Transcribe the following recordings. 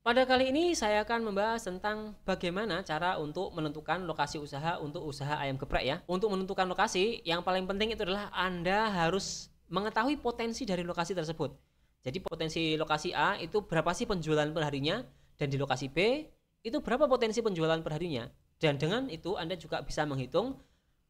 Pada kali ini saya akan membahas tentang bagaimana cara untuk menentukan lokasi usaha untuk usaha ayam geprek ya. Untuk menentukan lokasi, yang paling penting itu adalah Anda harus mengetahui potensi dari lokasi tersebut. Jadi potensi lokasi A itu berapa sih penjualan per harinya, dan di lokasi B itu berapa potensi penjualan per harinya. Dan dengan itu Anda juga bisa menghitung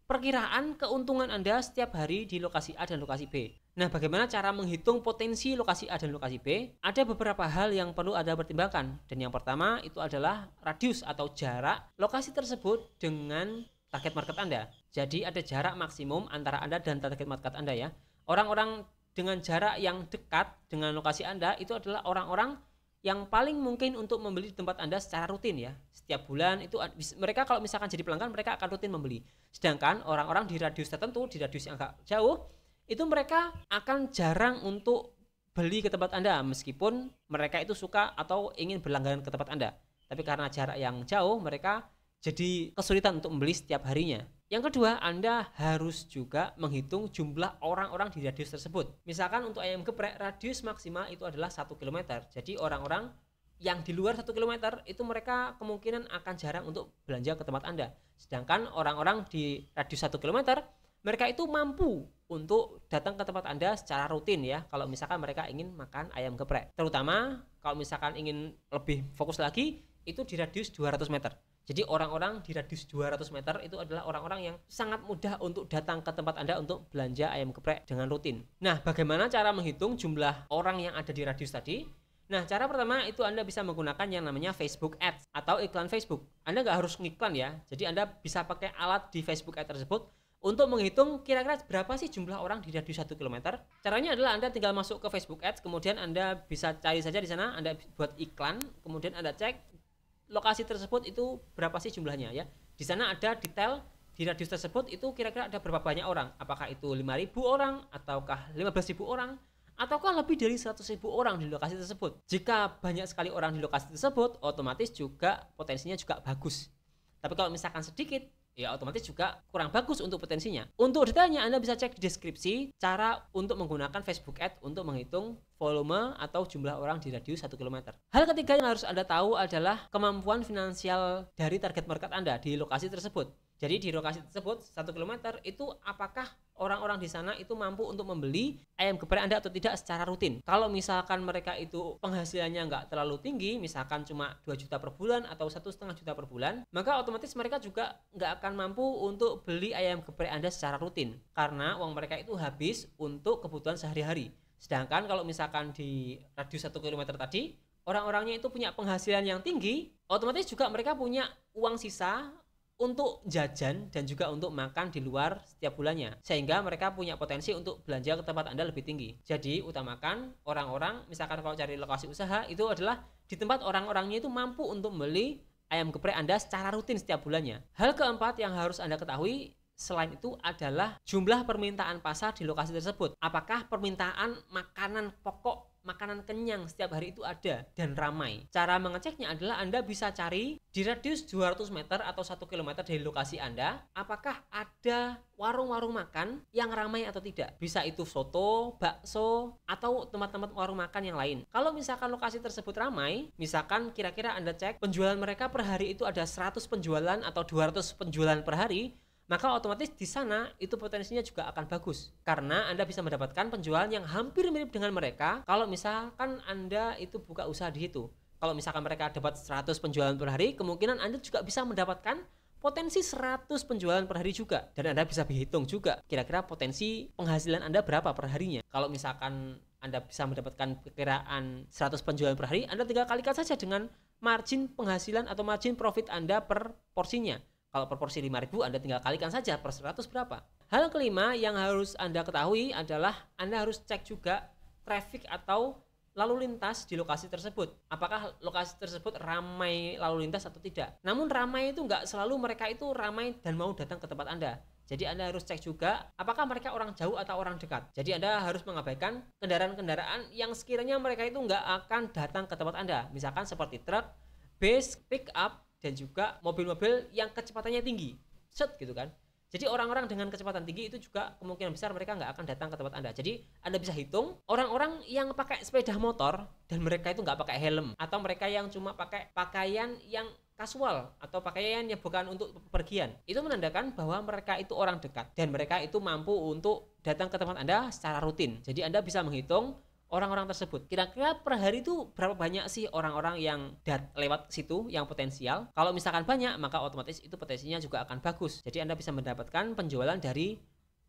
perkiraan keuntungan Anda setiap hari di lokasi A dan lokasi B. Nah, bagaimana cara menghitung potensi lokasi A dan lokasi B? Ada beberapa hal yang perlu Anda pertimbangkan. Dan yang pertama itu adalah radius atau jarak lokasi tersebut dengan target market Anda. Jadi ada jarak maksimum antara Anda dan target market Anda ya. Orang-orang dengan jarak yang dekat dengan lokasi Anda itu adalah orang-orang yang paling mungkin untuk membeli di tempat Anda secara rutin ya. Setiap bulan itu mereka kalau misalkan jadi pelanggan, mereka akan rutin membeli. Sedangkan orang-orang di radius tertentu, di radius yang agak jauh, itu mereka akan jarang untuk beli ke tempat Anda meskipun mereka itu suka atau ingin berlangganan ke tempat Anda. Tapi karena jarak yang jauh, mereka jadi kesulitan untuk membeli setiap harinya. Yang kedua, Anda harus juga menghitung jumlah orang-orang di radius tersebut. Misalkan untuk ayam geprek, radius maksimal itu adalah 1 km. Jadi orang-orang yang di luar 1 km itu mereka kemungkinan akan jarang untuk belanja ke tempat Anda. Sedangkan orang-orang di radius 1 km, mereka itu mampu untuk datang ke tempat Anda secara rutin ya. Kalau misalkan mereka ingin makan ayam geprek. Terutama kalau misalkan ingin lebih fokus lagi, itu di radius 200 meter. Jadi orang-orang di radius 200 meter itu adalah orang-orang yang sangat mudah untuk datang ke tempat Anda untuk belanja ayam geprek dengan rutin. Nah, bagaimana cara menghitung jumlah orang yang ada di radius tadi? Nah, cara pertama itu Anda bisa menggunakan yang namanya Facebook Ads atau iklan Facebook. Anda nggak harus ngiklan ya. Jadi Anda bisa pakai alat di Facebook Ads tersebut untuk menghitung kira-kira berapa sih jumlah orang di radius 1 km. Caranya adalah Anda tinggal masuk ke Facebook Ads, kemudian Anda bisa cari saja di sana, Anda buat iklan, kemudian Anda cek lokasi tersebut itu berapa sih jumlahnya ya. Di sana ada detail di radius tersebut itu kira-kira ada berapa banyak orang. Apakah itu 5.000 orang ataukah 15.000 orang ataukah lebih dari 100.000 orang di lokasi tersebut. Jika banyak sekali orang di lokasi tersebut, otomatis juga potensinya juga bagus. Tapi kalau misalkan sedikit, ya otomatis juga kurang bagus untuk potensinya. Untuk detailnya Anda bisa cek di deskripsi cara untuk menggunakan Facebook Ads untuk menghitung volume atau jumlah orang di radius 1 km. Hal ketiga yang harus Anda tahu adalah kemampuan finansial dari target market Anda di lokasi tersebut. Jadi di lokasi tersebut 1 km itu apakah orang-orang di sana itu mampu untuk membeli ayam geprek Anda atau tidak secara rutin. Kalau misalkan mereka itu penghasilannya nggak terlalu tinggi, misalkan cuma 2 juta per bulan atau 1,5 juta per bulan, maka otomatis mereka juga nggak akan mampu untuk beli ayam geprek Anda secara rutin karena uang mereka itu habis untuk kebutuhan sehari-hari. Sedangkan kalau misalkan di radius 1 km tadi, orang-orangnya itu punya penghasilan yang tinggi, otomatis juga mereka punya uang sisa untuk jajan dan juga untuk makan di luar setiap bulannya, sehingga mereka punya potensi untuk belanja ke tempat Anda lebih tinggi. Jadi utamakan orang-orang, misalkan kalau cari lokasi usaha itu adalah di tempat orang-orangnya itu mampu untuk membeli ayam geprek Anda secara rutin setiap bulannya. Hal keempat yang harus Anda ketahui selain itu adalah jumlah permintaan pasar di lokasi tersebut. Apakah permintaan makanan pokok, makanan kenyang setiap hari itu ada dan ramai? Cara mengeceknya adalah Anda bisa cari di radius 200 meter atau 1 km dari lokasi Anda, apakah ada warung-warung makan yang ramai atau tidak. Bisa itu soto, bakso, atau tempat-tempat warung makan yang lain. Kalau misalkan lokasi tersebut ramai, misalkan kira-kira Anda cek penjualan mereka per hari itu ada 100 penjualan atau 200 penjualan per hari, maka otomatis di sana itu potensinya juga akan bagus karena Anda bisa mendapatkan penjualan yang hampir mirip dengan mereka kalau misalkan Anda itu buka usaha di situ. Kalau misalkan mereka dapat 100 penjualan per hari, kemungkinan Anda juga bisa mendapatkan potensi 100 penjualan per hari juga. Dan Anda bisa berhitung juga kira-kira potensi penghasilan Anda berapa per harinya. Kalau misalkan Anda bisa mendapatkan perkiraan 100 penjualan per hari, Anda tinggal kalikan saja dengan margin penghasilan atau margin profit Anda per porsinya. Kalau per porsi 5.000, Anda tinggal kalikan saja per 100 berapa. Hal kelima yang harus Anda ketahui adalah Anda harus cek juga traffic atau lalu lintas di lokasi tersebut. Apakah lokasi tersebut ramai lalu lintas atau tidak. Namun ramai itu nggak selalu mereka itu ramai dan mau datang ke tempat Anda. Jadi Anda harus cek juga apakah mereka orang jauh atau orang dekat. Jadi Anda harus mengabaikan kendaraan-kendaraan yang sekiranya mereka itu nggak akan datang ke tempat Anda. Misalkan seperti truk, bus, pick up, dan juga mobil-mobil yang kecepatannya tinggi. Set gitu kan. Jadi orang-orang dengan kecepatan tinggi itu juga kemungkinan besar mereka nggak akan datang ke tempat Anda. Jadi Anda bisa hitung orang-orang yang pakai sepeda motor dan mereka itu nggak pakai helm, atau mereka yang cuma pakai pakaian yang kasual atau pakaian yang bukan untuk pergian, itu menandakan bahwa mereka itu orang dekat dan mereka itu mampu untuk datang ke tempat Anda secara rutin. Jadi Anda bisa menghitung orang-orang tersebut. Kira-kira per hari itu berapa banyak sih orang-orang yang lewat situ yang potensial? Kalau misalkan banyak, maka otomatis itu potensinya juga akan bagus. Jadi Anda bisa mendapatkan penjualan dari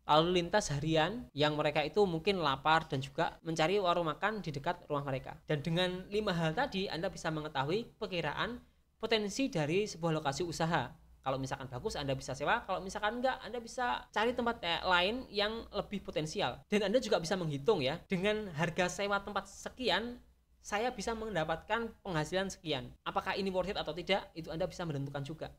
lalu lintas harian yang mereka itu mungkin lapar dan juga mencari warung makan di dekat rumah mereka. Dan dengan 5 hal tadi Anda bisa mengetahui perkiraan potensi dari sebuah lokasi usaha. Kalau misalkan bagus Anda bisa sewa, kalau misalkan enggak Anda bisa cari tempat lain yang lebih potensial. Dan Anda juga bisa menghitung ya, dengan harga sewa tempat sekian saya bisa mendapatkan penghasilan sekian. Apakah ini worth it atau tidak? Itu Anda bisa menentukan juga.